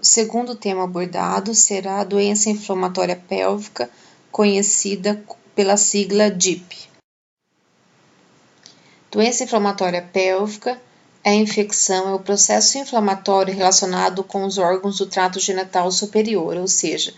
O segundo tema abordado será a doença inflamatória pélvica, conhecida pela sigla DIP. Doença inflamatória pélvica é a infecção, é o processo inflamatório relacionado com os órgãos do trato genital superior, ou seja,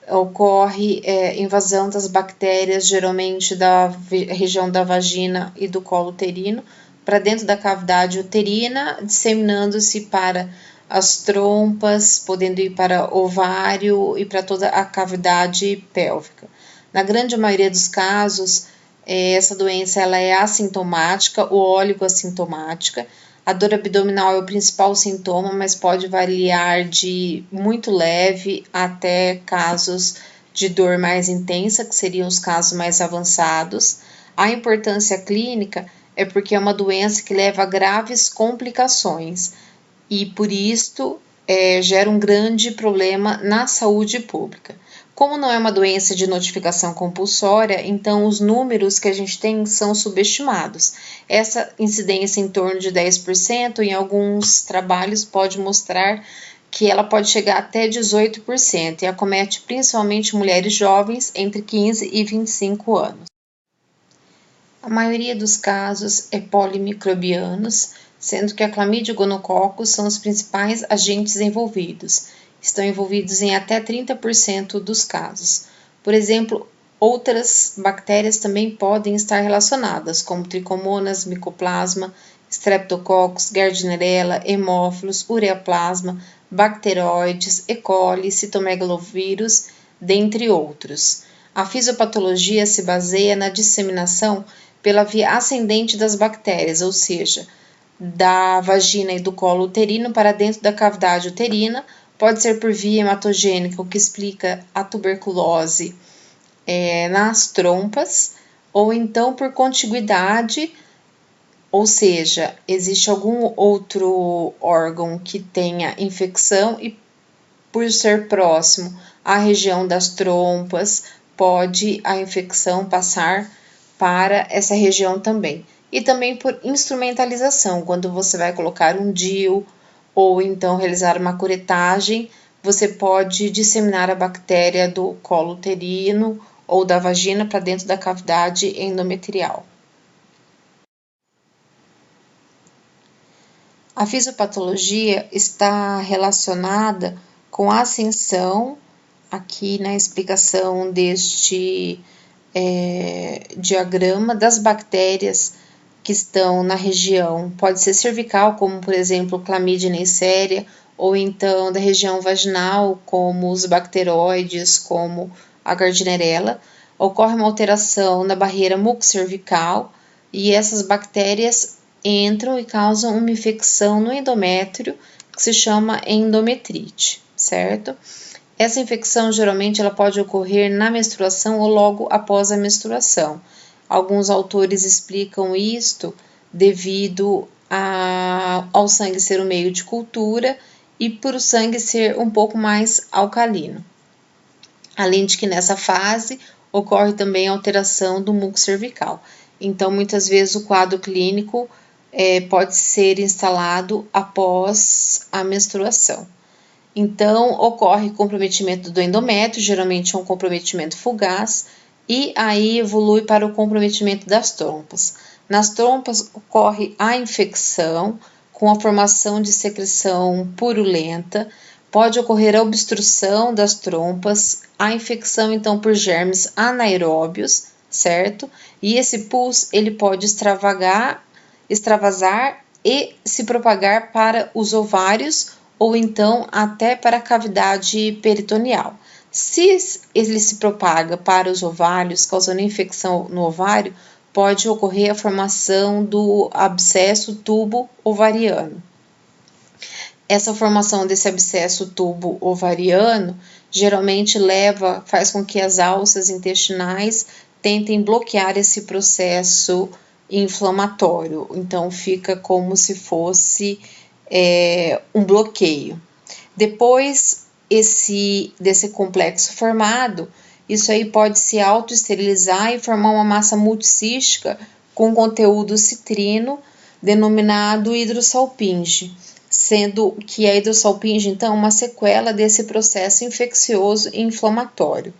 ocorre invasão das bactérias, geralmente da região da vagina e do colo uterino, para dentro da cavidade uterina, disseminando-se para as trompas, podendo ir para ovário e para toda a cavidade pélvica. Na grande maioria dos casos, essa doença ela é assintomática ou oligoassintomática. A dor abdominal é o principal sintoma, mas pode variar de muito leve até casos de dor mais intensa, que seriam os casos mais avançados. A importância clínica é porque é uma doença que leva a graves complicações e, por isto, gera um grande problema na saúde pública. Como não é uma doença de notificação compulsória, então os números que a gente tem são subestimados. Essa incidência em torno de 10%, em alguns trabalhos pode mostrar que ela pode chegar até 18% e acomete principalmente mulheres jovens entre 15 e 25 anos. A maioria dos casos é polimicrobianos, sendo que a clamídia e o gonococcus são os principais agentes envolvidos. Estão envolvidos em até 30% dos casos. Por exemplo, outras bactérias também podem estar relacionadas, como tricomonas, micoplasma, streptococcus, gardnerella, hemófilos, ureaplasma, bacteroides, E. coli, citomegalovírus, dentre outros. A fisiopatologia se baseia na disseminação pela via ascendente das bactérias, ou seja, da vagina e do colo uterino para dentro da cavidade uterina. Pode ser por via hematogênica, o que explica a tuberculose nas trompas, ou então por contiguidade, ou seja, existe algum outro órgão que tenha infecção e por ser próximo à região das trompas, pode a infecção passar para essa região também. E também por instrumentalização, quando você vai colocar um DIU ou então realizar uma curetagem, você pode disseminar a bactéria do colo uterino ou da vagina para dentro da cavidade endometrial. A fisiopatologia está relacionada com a ascensão, aqui na explicação deste diagrama, das bactérias que estão na região, pode ser cervical, como por exemplo Chlamydia neisseria, ou então da região vaginal, como os bacteroides, como a Gardnerella. Ocorre uma alteração na barreira mucocervical e essas bactérias entram e causam uma infecção no endométrio que se chama endometrite, certo? Essa infecção geralmente ela pode ocorrer na menstruação ou logo após a menstruação. Alguns autores explicam isto devido ao sangue ser um meio de cultura e por o sangue ser um pouco mais alcalino. Além de que nessa fase ocorre também a alteração do muco cervical. Então, muitas vezes o quadro clínico pode ser instalado após a menstruação. Então, ocorre comprometimento do endométrio, geralmente é um comprometimento fugaz, e aí evolui para o comprometimento das trompas. Nas trompas ocorre a infecção com a formação de secreção purulenta, pode ocorrer a obstrução das trompas, a infecção então por germes anaeróbios, certo? E esse pus ele pode extravasar e se propagar para os ovários ou então até para a cavidade peritoneal. Se ele se propaga para os ovários, causando infecção no ovário, pode ocorrer a formação do abscesso tubo ovariano. Essa formação desse abscesso tubo ovariano geralmente faz com que as alças intestinais tentem bloquear esse processo inflamatório. Então fica como se fosse um bloqueio. Depois desse complexo formado, isso aí pode se autoesterilizar e formar uma massa multicística com conteúdo citrino, denominado hidrossalpinge. sendo que a hidrossalpinge, então, é uma sequela desse processo infeccioso e inflamatório.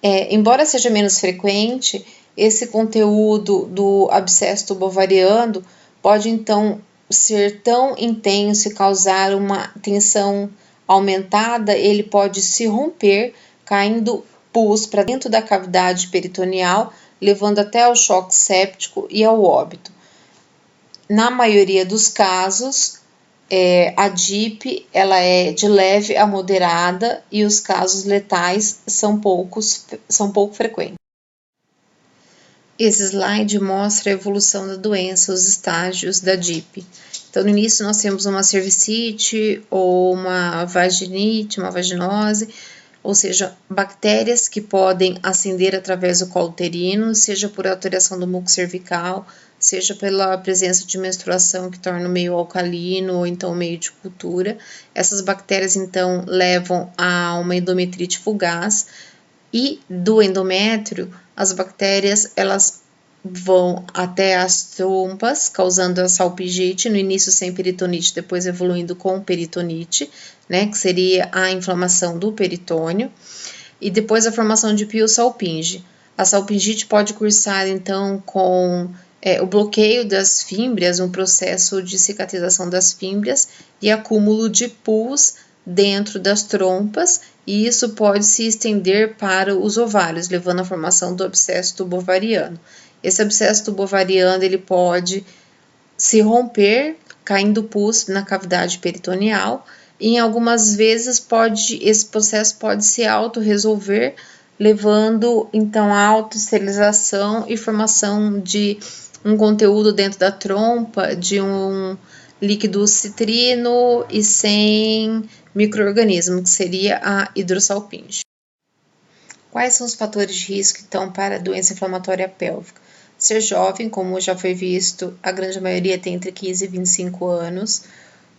Embora seja menos frequente, esse conteúdo do abscesso tubovariano pode, então, ser tão intenso e causar uma tensão aumentada, ele pode se romper, caindo pus para dentro da cavidade peritoneal, levando até ao choque séptico e ao óbito. Na maioria dos casos, a DIP ela é de leve a moderada e os casos letais são pouco frequentes. Esse slide mostra a evolução da doença, os estágios da DIP. Então, no início nós temos uma cervicite ou uma vaginite, uma vaginose, ou seja, bactérias que podem ascender através do colo uterino, seja por alteração do muco cervical, seja pela presença de menstruação que torna o meio alcalino ou então o meio de cultura. Essas bactérias então levam a uma endometrite fugaz e do endométrio as bactérias elas vão até as trompas, causando a salpingite, no início sem peritonite, depois evoluindo com peritonite, né, que seria a inflamação do peritônio, e depois a formação de pio-salpinge. A salpingite pode cursar, então, com o bloqueio das fímbrias, um processo de cicatrização das fímbrias e acúmulo de pus dentro das trompas, e isso pode se estender para os ovários, levando à formação do abscesso tubovariano. Esse abscesso tubovariano ele pode se romper, caindo pus na cavidade peritoneal, e em algumas vezes esse processo pode se autorresolver, levando então à autoesterilização e formação de um conteúdo dentro da trompa, de um líquido citrino e sem micro-organismo, que seria a hidrossalpinge. Quais são os fatores de risco, então, para a doença inflamatória pélvica? Ser jovem, como já foi visto, a grande maioria tem entre 15 e 25 anos.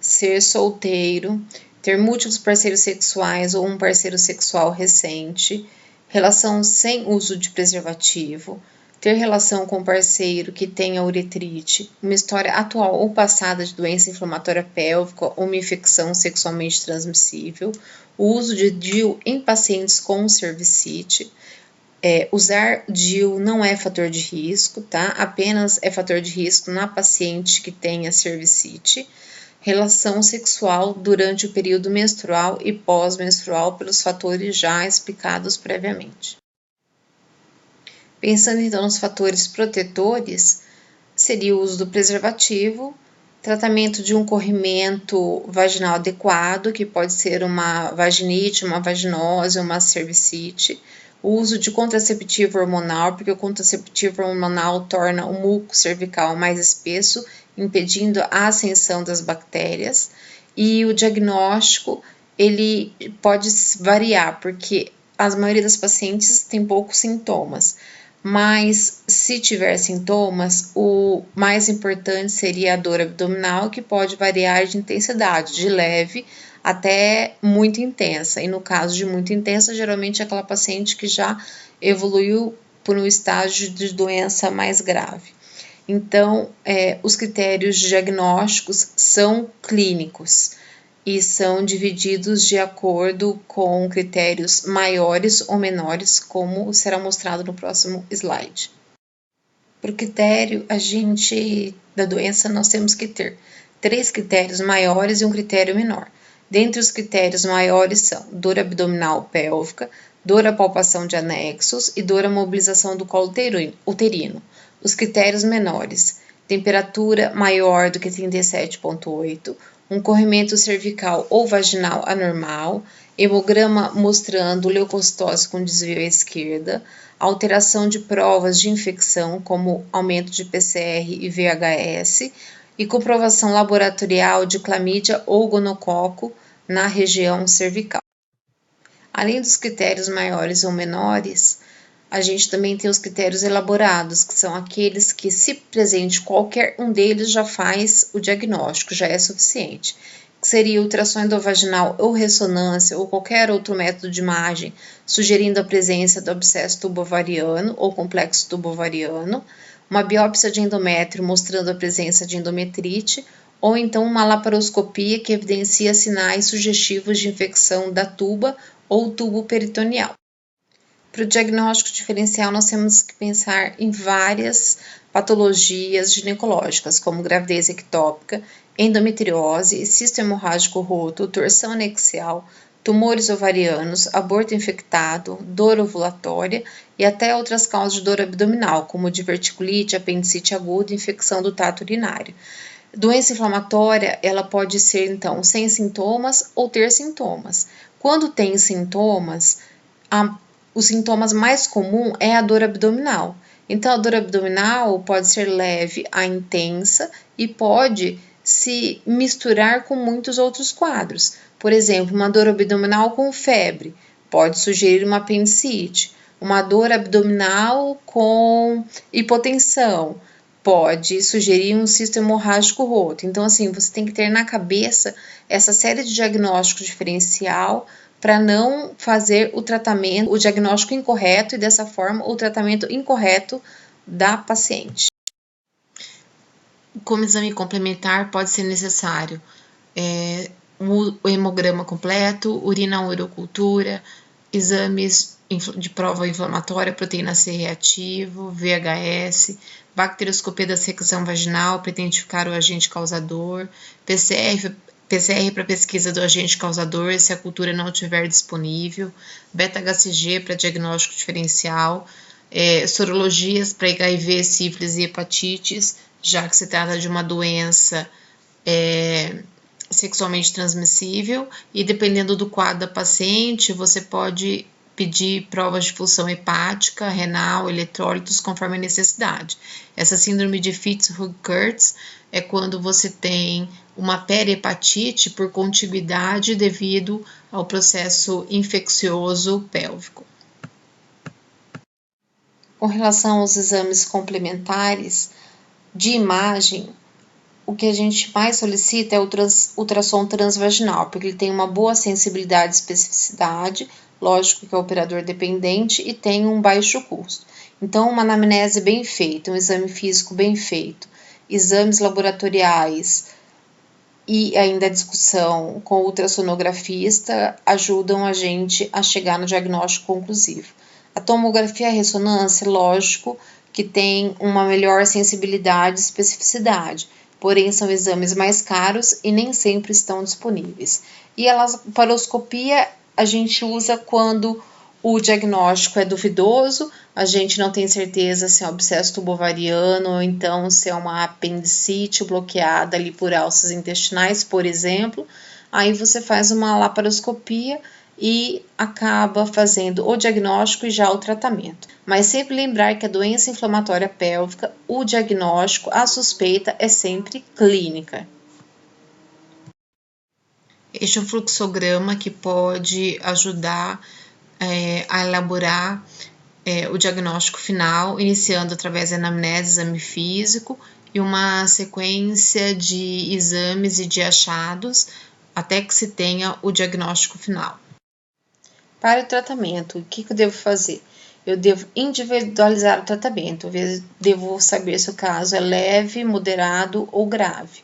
Ser solteiro, ter múltiplos parceiros sexuais ou um parceiro sexual recente. Relação sem uso de preservativo. Ter relação com um parceiro que tenha uretrite, uma história atual ou passada de doença inflamatória pélvica ou uma infecção sexualmente transmissível, o uso de DIU em pacientes com cervicite. Usar DIU não é fator de risco, tá? Apenas é fator de risco na paciente que tenha cervicite. Relação sexual durante o período menstrual e pós-menstrual pelos fatores já explicados previamente. Pensando então nos fatores protetores, seria o uso do preservativo, tratamento de um corrimento vaginal adequado, que pode ser uma vaginite, uma vaginose, uma cervicite, o uso de contraceptivo hormonal, porque o contraceptivo hormonal torna o muco cervical mais espesso, impedindo a ascensão das bactérias, e o diagnóstico ele pode variar, porque a maioria das pacientes tem poucos sintomas, mas se tiver sintomas, o mais importante seria a dor abdominal, que pode variar de intensidade, de leve até muito intensa. E no caso de muito intensa, geralmente é aquela paciente que já evoluiu por um estágio de doença mais grave. Então, os critérios diagnósticos são clínicos e são divididos de acordo com critérios maiores ou menores, como será mostrado no próximo slide. Para o critério da doença, nós temos que ter 3 critérios maiores e um critério menor. Dentre os critérios maiores são dor abdominal pélvica, dor à palpação de anexos e dor à mobilização do colo uterino. Os critérios menores: temperatura maior do que 37,8, um corrimento cervical ou vaginal anormal, hemograma mostrando leucocitose com desvio à esquerda, alteração de provas de infecção, como aumento de PCR e VHS, e comprovação laboratorial de clamídia ou gonococo na região cervical. Além dos critérios maiores ou menores, a gente também tem os critérios elaborados, que são aqueles que, se presente qualquer um deles, já faz o diagnóstico, já é suficiente. Que seria ultrassom endovaginal ou ressonância ou qualquer outro método de imagem, sugerindo a presença do abscesso tubovariano ou complexo tubovariano, uma biópsia de endométrio mostrando a presença de endometrite, ou então uma laparoscopia que evidencia sinais sugestivos de infecção da tuba ou tubo peritoneal. Para o diagnóstico diferencial, nós temos que pensar em várias patologias ginecológicas, como gravidez ectópica, endometriose, cisto hemorrágico roto, torção anexial, tumores ovarianos, aborto infectado, dor ovulatória e até outras causas de dor abdominal, como diverticulite, apendicite aguda e infecção do trato urinário. Doença inflamatória, ela pode ser, então, sem sintomas ou ter sintomas. Quando tem sintomas, os sintomas mais comuns é a dor abdominal. Então, a dor abdominal pode ser leve a intensa e pode se misturar com muitos outros quadros. Por exemplo, uma dor abdominal com febre pode sugerir uma apendicite. Uma dor abdominal com hipotensão pode sugerir um cisto hemorrágico roto. Então, assim, você tem que ter na cabeça essa série de diagnóstico diferencial para não fazer o diagnóstico incorreto e, dessa forma, o tratamento incorreto da paciente. Como exame complementar, pode ser necessário o hemograma completo, urina-urocultura, exames de prova inflamatória, proteína C reativo, VHS, bacterioscopia da secção vaginal para identificar o agente causador, PCR para pesquisa do agente causador, se a cultura não estiver disponível, beta-HCG para diagnóstico diferencial, sorologias para HIV, sífilis e hepatites, já que se trata de uma doença sexualmente transmissível, e dependendo do quadro da paciente, você pode pedir provas de função hepática, renal, eletrólitos, conforme a necessidade. Essa síndrome de Fitz-Hugh-Curtis é quando você tem uma perihepatite por contiguidade devido ao processo infeccioso pélvico. Com relação aos exames complementares de imagem, o que a gente mais solicita é o ultrassom transvaginal, porque ele tem uma boa sensibilidade e especificidade, lógico que é operador dependente e tem um baixo custo. Então, uma anamnese bem feita, um exame físico bem feito, exames laboratoriais e ainda a discussão com o ultrassonografista ajudam a gente a chegar no diagnóstico conclusivo. A tomografia e a ressonância, lógico que tem uma melhor sensibilidade e especificidade, porém são exames mais caros e nem sempre estão disponíveis. E a laparoscopia a gente usa quando o diagnóstico é duvidoso, a gente não tem certeza se é um abscesso tubovariano ou então se é uma apendicite bloqueada ali por alças intestinais, por exemplo. Aí você faz uma laparoscopia e acaba fazendo o diagnóstico e já o tratamento. Mas sempre lembrar que a doença inflamatória pélvica, o diagnóstico, a suspeita é sempre clínica. Este é um fluxograma que pode ajudar a elaborar o diagnóstico final, iniciando através da anamnese, exame físico e uma sequência de exames e de achados até que se tenha o diagnóstico final. Para o tratamento, o que eu devo fazer? Eu devo individualizar o tratamento, eu devo saber se o caso é leve, moderado ou grave.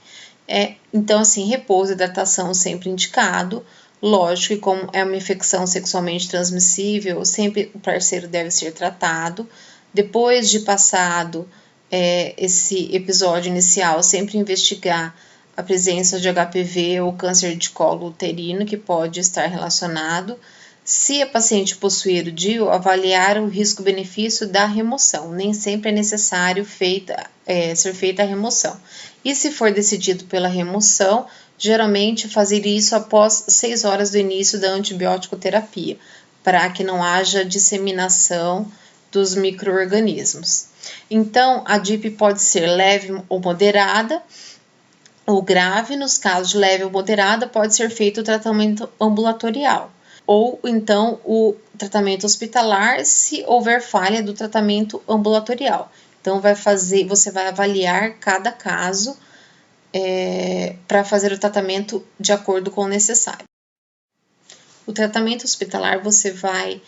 Então, assim, repouso e hidratação sempre indicado. Lógico que como é uma infecção sexualmente transmissível, sempre o parceiro deve ser tratado. Depois de passado esse episódio inicial, sempre investigar a presença de HPV ou câncer de colo uterino, que pode estar relacionado. Se a paciente possuir o DIU, avaliar o risco-benefício da remoção. Nem sempre é necessário ser feita a remoção. E se for decidido pela remoção, geralmente fazer isso após 6 horas do início da antibiótico-terapia, para que não haja disseminação dos micro-organismos. Então, a DIP pode ser leve ou moderada, ou grave. Nos casos de leve ou moderada, pode ser feito o tratamento ambulatorial, ou então o tratamento hospitalar, se houver falha do tratamento ambulatorial. Então, você vai avaliar cada caso para fazer o tratamento de acordo com o necessário. O tratamento hospitalar você vai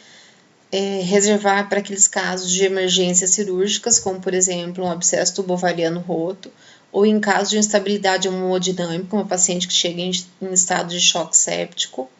reservar para aqueles casos de emergências cirúrgicas, como por exemplo um abscesso tubovariano roto, ou em caso de instabilidade hemodinâmica, uma paciente que chega em estado de choque séptico.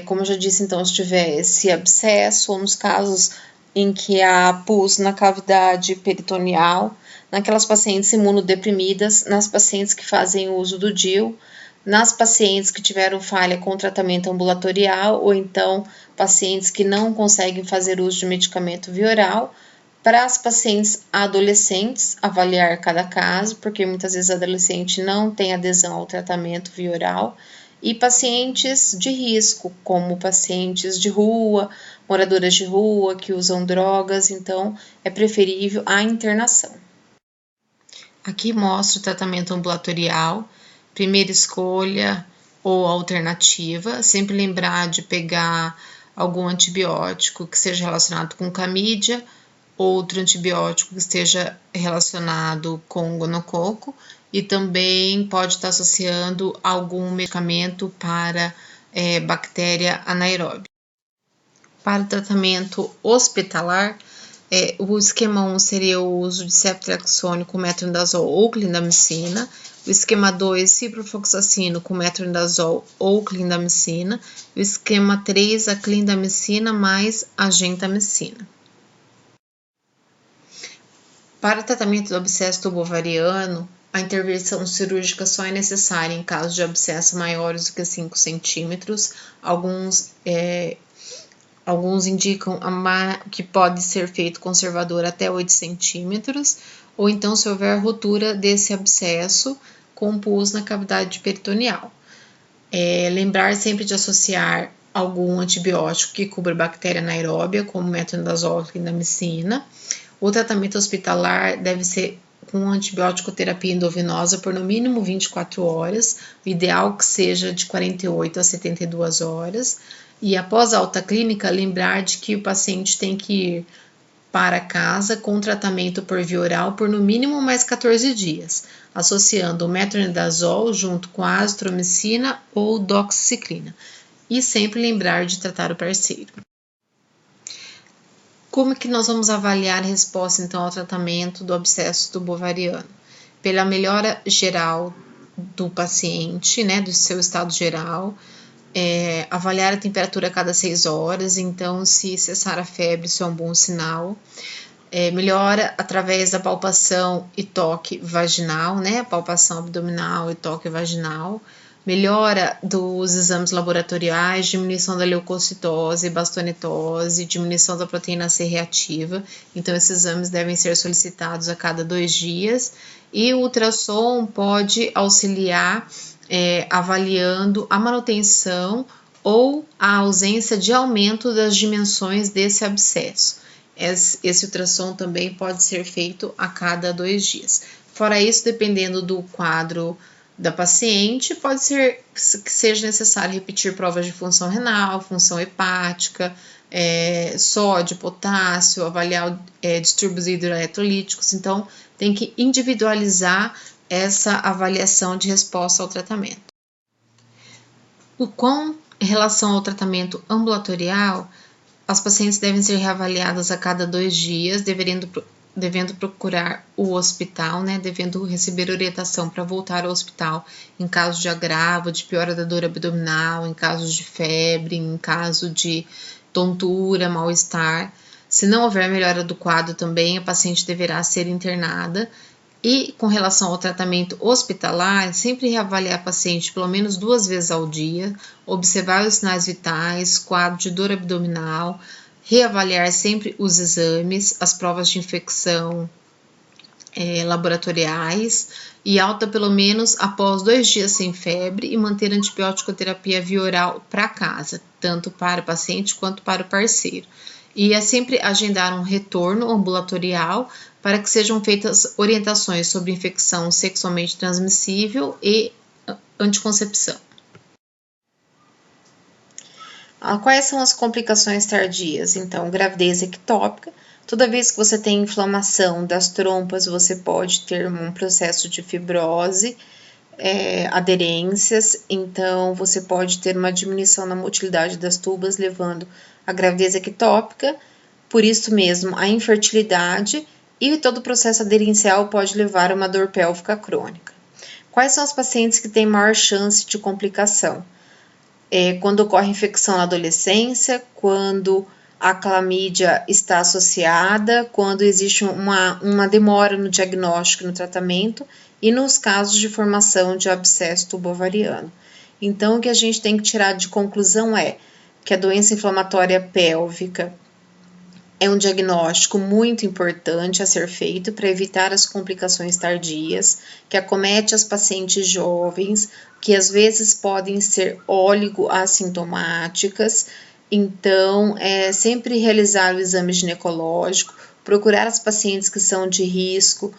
Como eu já disse, então, se tiver esse abscesso, ou nos casos em que há pus na cavidade peritoneal, naquelas pacientes imunodeprimidas, nas pacientes que fazem uso do DIU, nas pacientes que tiveram falha com tratamento ambulatorial, ou então pacientes que não conseguem fazer uso de medicamento via oral. Para as pacientes adolescentes, avaliar cada caso, porque muitas vezes a adolescente não tem adesão ao tratamento via oral, e pacientes de risco, como pacientes de rua, moradoras de rua que usam drogas, então é preferível a internação. Aqui mostra o tratamento ambulatorial, primeira escolha ou alternativa, sempre lembrar de pegar algum antibiótico que seja relacionado com camídia, outro antibiótico que esteja relacionado com gonococo, e também pode estar associando algum medicamento para bactéria anaeróbica. Para o tratamento hospitalar, o esquema 1 seria o uso de ceftriaxone com metronidazol ou clindamicina, o esquema 2, ciprofloxacino com metronidazol ou clindamicina, o esquema 3, a clindamicina mais a gentamicina. Para o tratamento do abscesso tubovariano, a intervenção cirúrgica só é necessária em caso de abscesso maiores do que 5 centímetros. Alguns indicam que pode ser feito conservador até 8 centímetros, ou então se houver rotura desse abscesso com pus na cavidade peritoneal. Lembrar sempre de associar algum antibiótico que cubra bactéria anaeróbia, como metronidazol ou clindamicina. O tratamento hospitalar deve ser com antibiótico terapia endovenosa por no mínimo 24 horas, o ideal que seja de 48 a 72 horas. E após a alta clínica, lembrar de que o paciente tem que ir para casa com tratamento por via oral por no mínimo mais 14 dias, associando o metronidazol junto com a azitromicina ou doxiciclina. E sempre lembrar de tratar o parceiro. Como que nós vamos avaliar a resposta, então, ao tratamento do abscesso tubovariano? Pela melhora geral do paciente, do seu estado geral, avaliar a temperatura a cada 6 horas, então, se cessar a febre, isso é um bom sinal. Melhora através da palpação e toque vaginal, palpação abdominal e toque vaginal. Melhora dos exames laboratoriais, diminuição da leucocitose, bastonetose, diminuição da proteína C reativa. Então, esses exames devem ser solicitados a cada 2 dias. E o ultrassom pode auxiliar avaliando a manutenção ou a ausência de aumento das dimensões desse abscesso. Esse ultrassom também pode ser feito a cada 2 dias. Fora isso, dependendo do quadro da paciente, pode ser que seja necessário repetir provas de função renal, função hepática, sódio, potássio, avaliar distúrbios hidroeletrolíticos. Então, tem que individualizar essa avaliação de resposta ao tratamento. Com relação ao tratamento ambulatorial, as pacientes devem ser reavaliadas a cada 2 dias, devendo procurar o hospital, devendo receber orientação para voltar ao hospital em caso de agravo, de piora da dor abdominal, em caso de febre, em caso de tontura, mal-estar. Se não houver melhora do quadro também, a paciente deverá ser internada. E com relação ao tratamento hospitalar, sempre reavaliar a paciente pelo menos 2 vezes ao dia, observar os sinais vitais, quadro de dor abdominal, reavaliar sempre os exames, as provas de infecção laboratoriais e alta pelo menos após 2 dias sem febre e manter antibiótico terapia via oral para casa, tanto para o paciente quanto para o parceiro. E é sempre agendar um retorno ambulatorial para que sejam feitas orientações sobre infecção sexualmente transmissível e anticoncepção. Quais são as complicações tardias? Então, gravidez ectópica. Toda vez que você tem inflamação das trompas, você pode ter um processo de fibrose, aderências, então você pode ter uma diminuição na motilidade das tubas, levando à gravidez ectópica. Por isso mesmo, a infertilidade E todo o processo aderencial pode levar a uma dor pélvica crônica. Quais são os pacientes que têm maior chance de complicação? Quando ocorre infecção na adolescência, quando a clamídia está associada, quando existe uma demora no diagnóstico e no tratamento, e nos casos de formação de abscesso tubovariano. Então, o que a gente tem que tirar de conclusão é que a doença inflamatória pélvica é um diagnóstico muito importante a ser feito para evitar as complicações tardias, que acomete as pacientes jovens, que às vezes podem ser oligoassintomáticas. Então, sempre realizar o exame ginecológico, procurar as pacientes que são de risco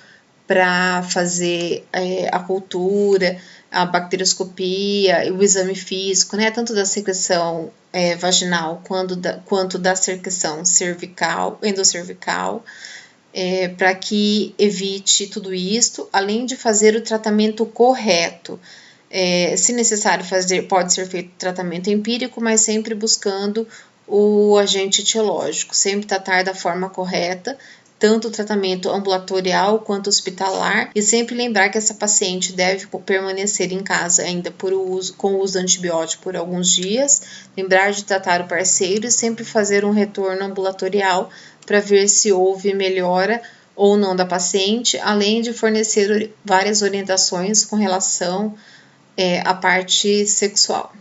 para fazer a cultura, a bacterioscopia, o exame físico, né, tanto da secreção vaginal quanto da secreção cervical, endocervical, para que evite tudo isto, além de fazer o tratamento correto. Se necessário pode ser feito tratamento empírico, mas sempre buscando o agente etiológico, sempre tratar da forma correta, tanto o tratamento ambulatorial quanto hospitalar, e sempre lembrar que essa paciente deve permanecer em casa ainda com o uso do antibiótico por alguns dias, lembrar de tratar o parceiro e sempre fazer um retorno ambulatorial para ver se houve melhora ou não da paciente, além de fornecer várias orientações com relação à parte sexual.